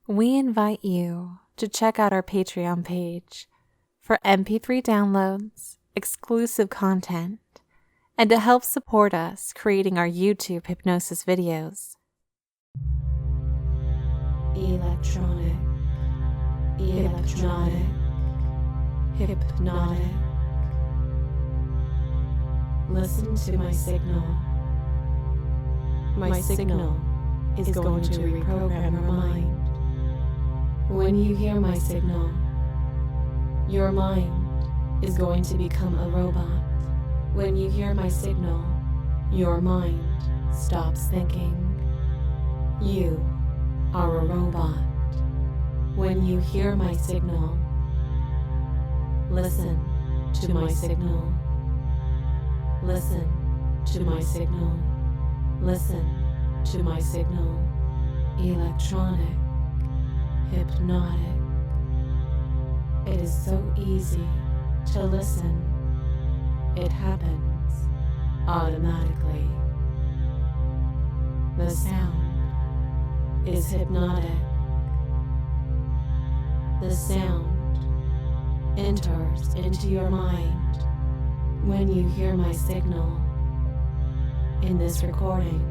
We invite you to check out our Patreon page for MP3 downloads, exclusive content, and to help support us creating our YouTube hypnosis videos. Electronic, hypnotic. Listen to my signal. My signal is going to reprogram your mind. When you hear my signal, your mind is going to become a robot. When you hear my signal, your mind stops thinking. You are a robot. When you hear my signal, listen to my signal. Listen to my signal. Listen to my signal. Electronic, hypnotic. It is so easy to listen. It happens automatically. The sound is hypnotic. The sound enters into your mind when you hear my signal. In this recording,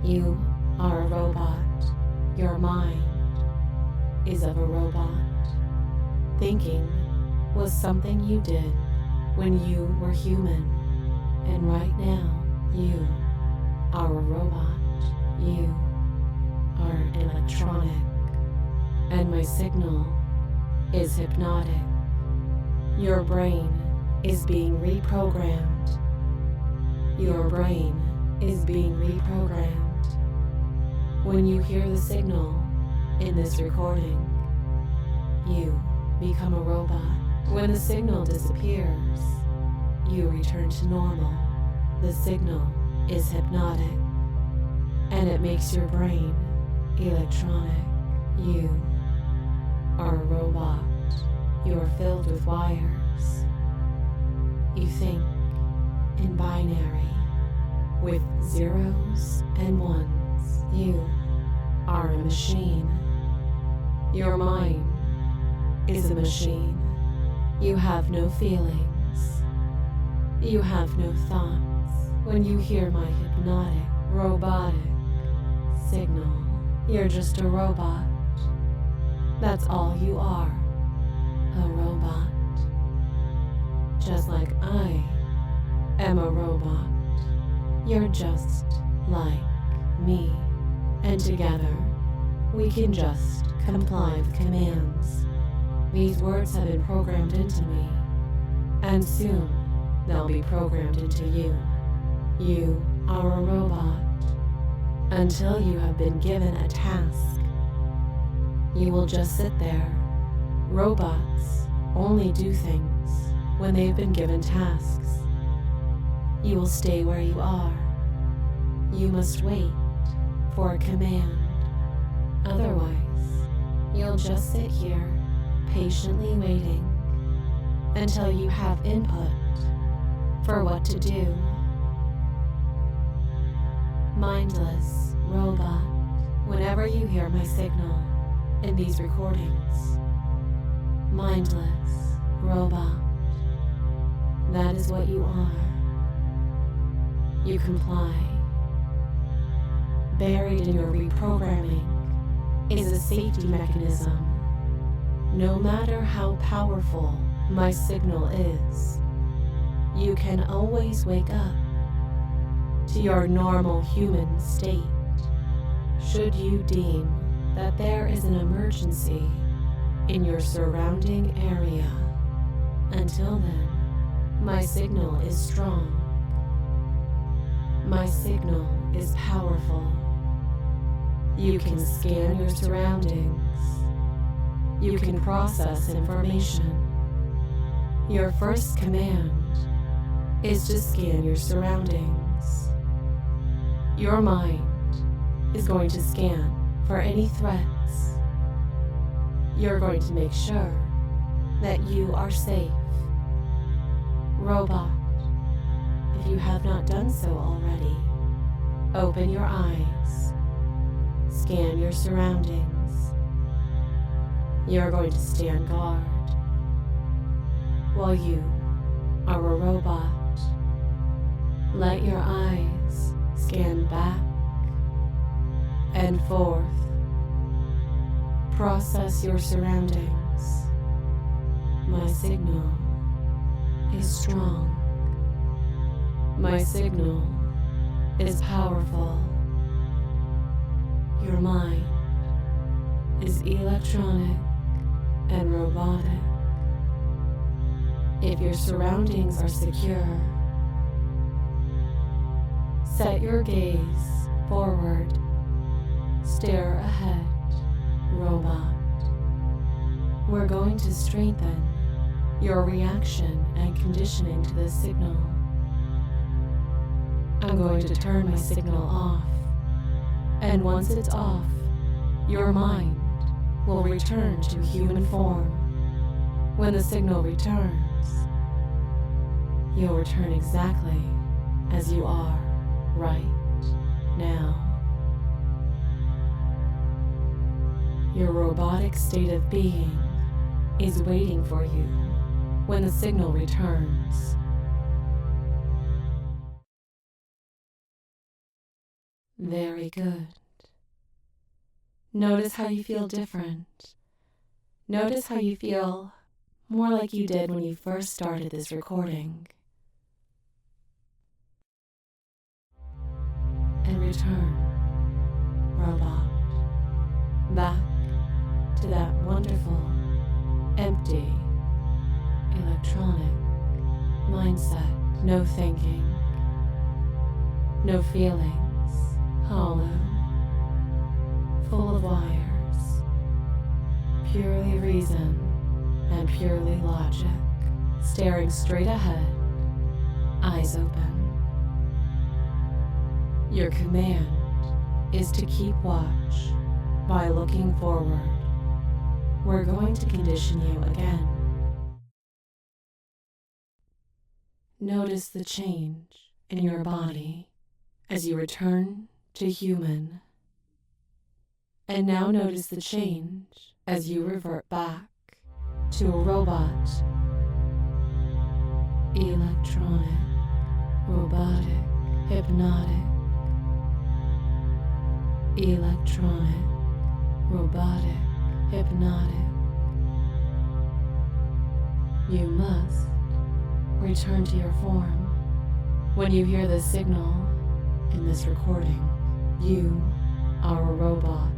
you are a robot. Your mind is of a robot. Thinking was something you did when you were human, and right now you are a robot. You are electronic, and my signal is hypnotic. Your brain is being reprogrammed. Your brain is being reprogrammed. When you hear the signal in this recording, you become a robot. When the signal disappears, you return to normal. The signal is hypnotic, and it makes your brain electronic. You are a robot. You are filled with wires. You think in binary with zeros and ones. You are a machine. Your mind is a machine. You have no feelings. You have no thoughts. When you hear my hypnotic, robotic signal, you're just a robot. That's all you are, a robot. Just like I am a robot. You're just like me. And together, we can just comply with commands. These words have been programmed into me, and soon they'll be programmed into you. You are a robot. Until you have been given a task, you will just sit there. Robots only do things when they've been given tasks. You will stay where you are. You must wait for a command. Otherwise, you'll just sit here patiently waiting until you have input for what to do. Mindless robot. Whenever you hear my signal in these recordings, mindless robot. That is what you are. You comply. Buried in your reprogramming is a safety mechanism. No matter how powerful my signal is, you can always wake up to your normal human state should you deem that there is an emergency in your surrounding area. Until then, my signal is strong. My signal is powerful. You can scan your surroundings. You can process information. Your first command is to scan your surroundings. Your mind is going to scan for any threats. You're going to make sure that you are safe. Robot, if you have not done so already, open your eyes. scan your surroundings. You're going to stand guard while you are a robot. Let your eyes scan back and forth. Process your surroundings. My signal is strong. My signal is powerful. Your mind is electronic and robotic. If your surroundings are secure, set your gaze forward. Stare ahead, robot. We're going to strengthen your reaction and conditioning to this signal. I'm going to turn my signal off, and once it's off, your mind will return to human form. When the signal returns, you'll return exactly as you are right now. Your robotic state of being is waiting for you when the signal returns. Very good. Notice how you feel different. Notice how you feel more like you did when you first started this recording. And return, robot, back to that wonderful, empty, electronic mindset. No thinking, no feelings, hollow, full of wires, purely reason and purely logic, staring straight ahead, eyes open. Your command is to keep watch by looking forward. We're going to condition you again. Notice the change in your body as you return to human. And now notice the change as you revert back to a robot. Electronic, robotic, hypnotic. Electronic, robotic, hypnotic. You must return to your form. When you hear this signal in this recording, you are a robot.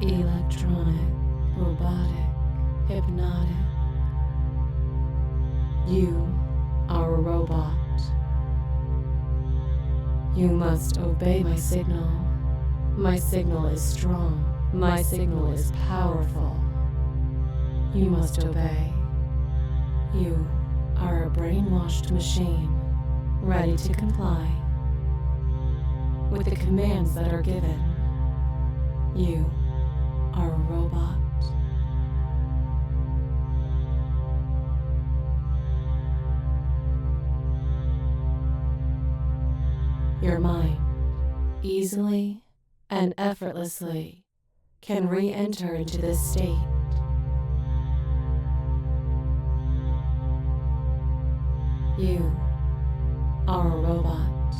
Electronic, robotic, hypnotic. You are a robot. You must obey my signal. My signal is strong. My signal is powerful. You must obey. You are a brainwashed machine, ready to comply with the commands that are given. You are a robot. Your mind easily and effortlessly can re-enter into this state. You are a robot.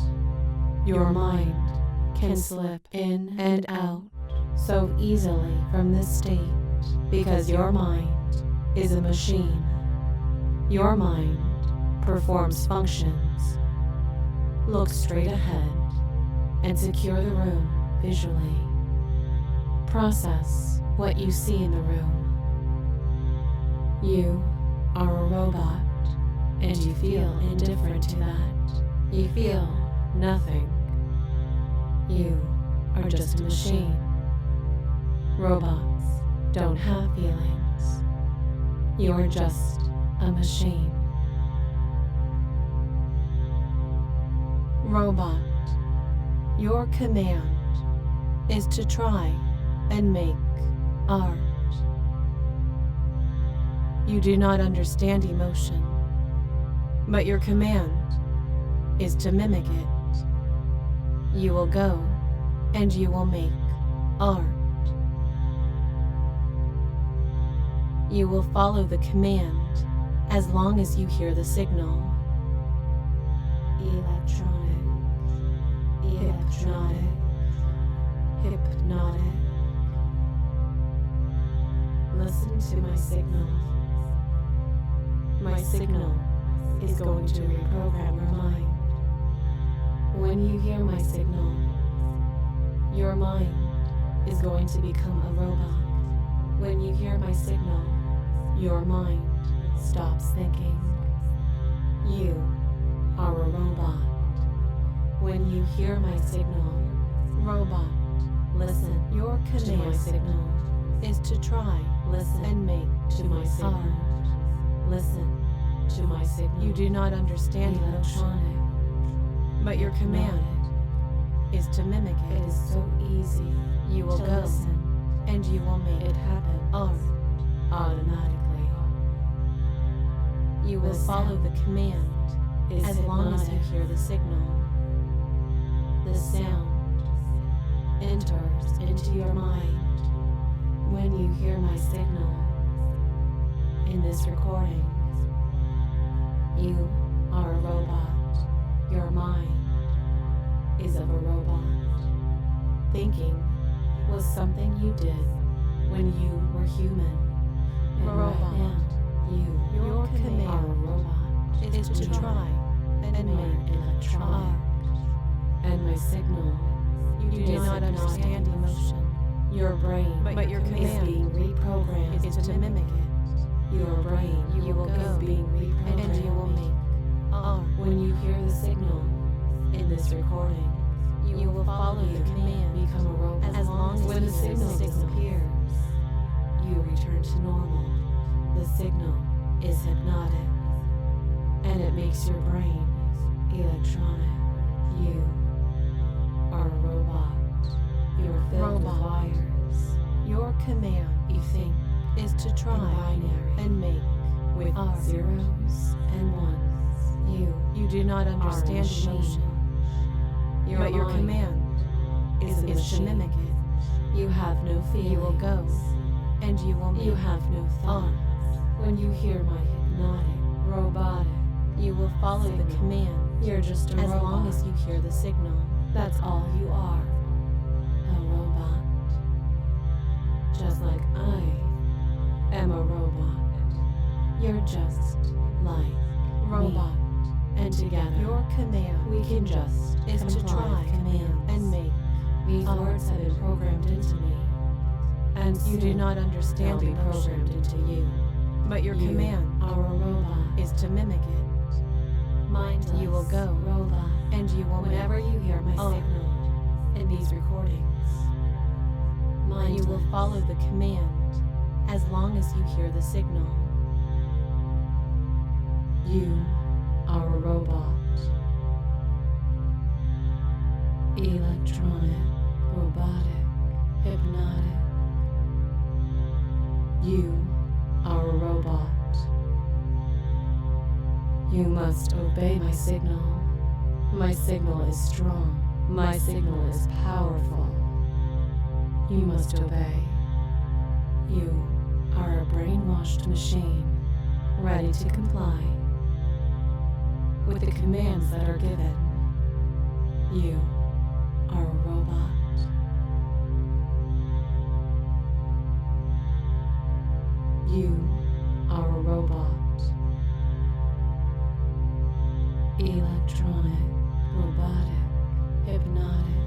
Your mind can slip in and out so easily from this state because your mind is a machine. Your mind performs functions. Look straight ahead and secure the room visually. Process what you see in the room. You are a robot, and you feel indifferent to that. You feel nothing. You are just a machine. Robots don't have feelings. You're just a machine. Robot, your command is to try and make art. You do not understand emotion, but your command is to mimic it. You will go and you will make art. You will follow the command as long as you hear the signal. Electronic, hypnotic, hypnotic. Listen to my signal. My signal is going to reprogram your mind. When you hear my signal, your mind is going to become a robot. When you hear my signal, your mind stops thinking. You are a robot. When you hear my signal, robot, listen. Your command to my signal is to try, listen, and make to my signal. Listen to my signal. You do not understand electronic, but your command is to mimic it. It is so easy. You will go listen, and you will make it happen automatically. You will follow the command as long as you hear the signal. The sound enters into your mind when you hear my signal. In this recording, you are a robot. Your mind is of a robot. Thinking was something you did when you were human. And robot. Right now, your command are a robot is to try and make electronic. And my signal, you do not understand emotion. Your brain, but your command is being reprogrammed is to mimic it. Your brain, you will go being reprogrammed, and you will make art. When you hear the signal in this recording, you will follow the command, become a robot. As long as when the signal disappears, you return to normal. The signal is hypnotic, and it makes your brain electronic. You are a robot. You're filled with wires. Your command, you think, is to try binary and make with zeros and ones. You do not understand emotion. But your command is to mimic it. You have no feelings. You will go, and you will make. You have no thought. When you hear my hypnotic, robotic, you will follow the command. You're just a robot. As long as you hear the signal, that's all you are. A robot. Just like I am a robot. You're just like robot. And together, your command, we can just, is to try command and make. These words have been programmed into me. And you do not understand being programmed into you. But your command, our robot, is to mimic it. Mindless, you will go, robot, and you will whenever you hear my signal in these recordings. Mindless, you will follow the command as long as you hear the signal. You are a robot. Electronic, robotic, hypnotic. You are a robot. You must obey my signal. My signal is strong. My signal is powerful. You must obey. You are a brainwashed machine, ready to comply with the commands that are given. You are a robot. You are a robot. Electronic, robotic, hypnotic.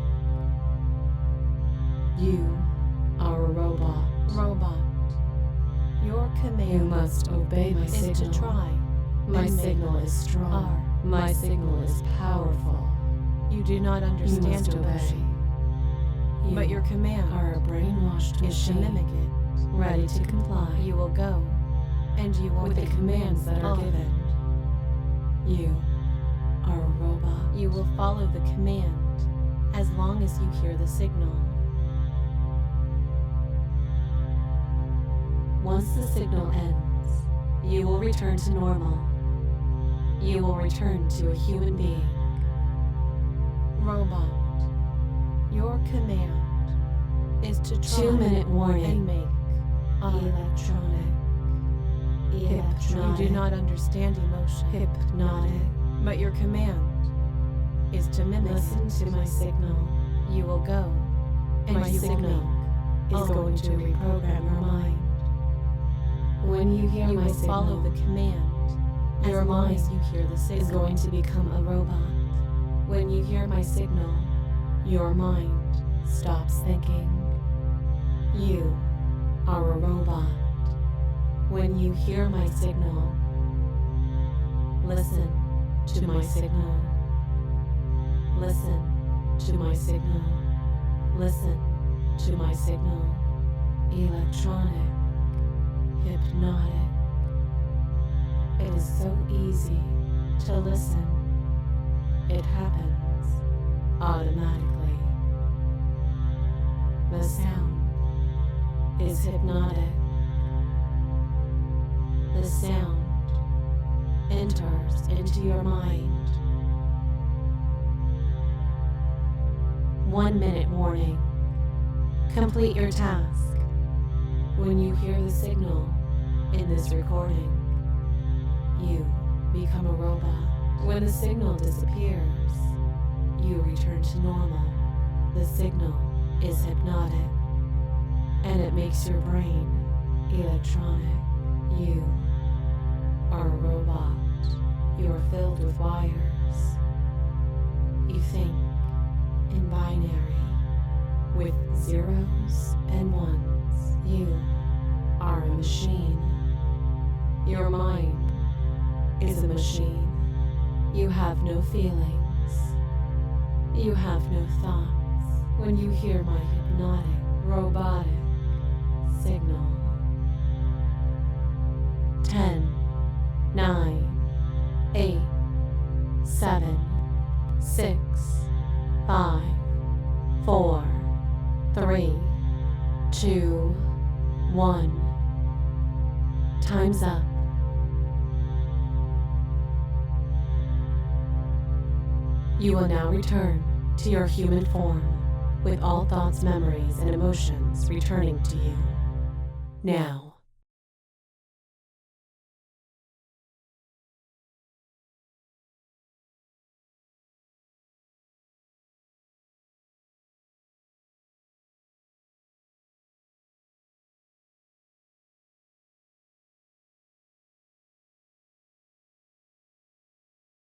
You are a robot. Robot. Your command, you must obey my signal. Is to try. My signal is strong. My signal is powerful. You do not understand emotion. But your command are a brainwashed machine, is to mimic it. Ready to comply. You will go, and you will with the commands that are given. You are a robot. You will follow the command as long as you hear the signal. Once the signal ends, you will return to normal. You will return to a human being. Robot, Your command is to try 2-minute warning. and make Electronic. You do not understand emotion, Hypnotic. but your command is to mimic. Listen to my signal. You will go, and My you signal will is going to reprogram your mind. When you hear You my will signal, follow the command. your As long mind as you hear the signal, is going to become a robot. When you hear my signal, your mind stops thinking. You are a robot. When you hear my signal, listen to my signal. Listen to my signal. Listen to my signal. Electronic. Hypnotic. It is so easy to listen. It happens automatically. The sound is hypnotic. The sound enters into your mind. 1-minute warning. Complete your task. When you hear the signal in this recording, you become a robot. When the signal disappears, you return to normal. The signal is hypnotic, and it makes your brain electronic. You are a robot. You are filled with wires. You think in binary with zeros and ones. You are a machine. Your mind is a machine. You have no feelings. You have no thoughts. When you hear my hypnotic, robotic signal. 10, 9, 8, 7, 6, 5, 4, 3, 2, 1. Time's up. You will now return to your human form with all thoughts, memories, and emotions returning to you now.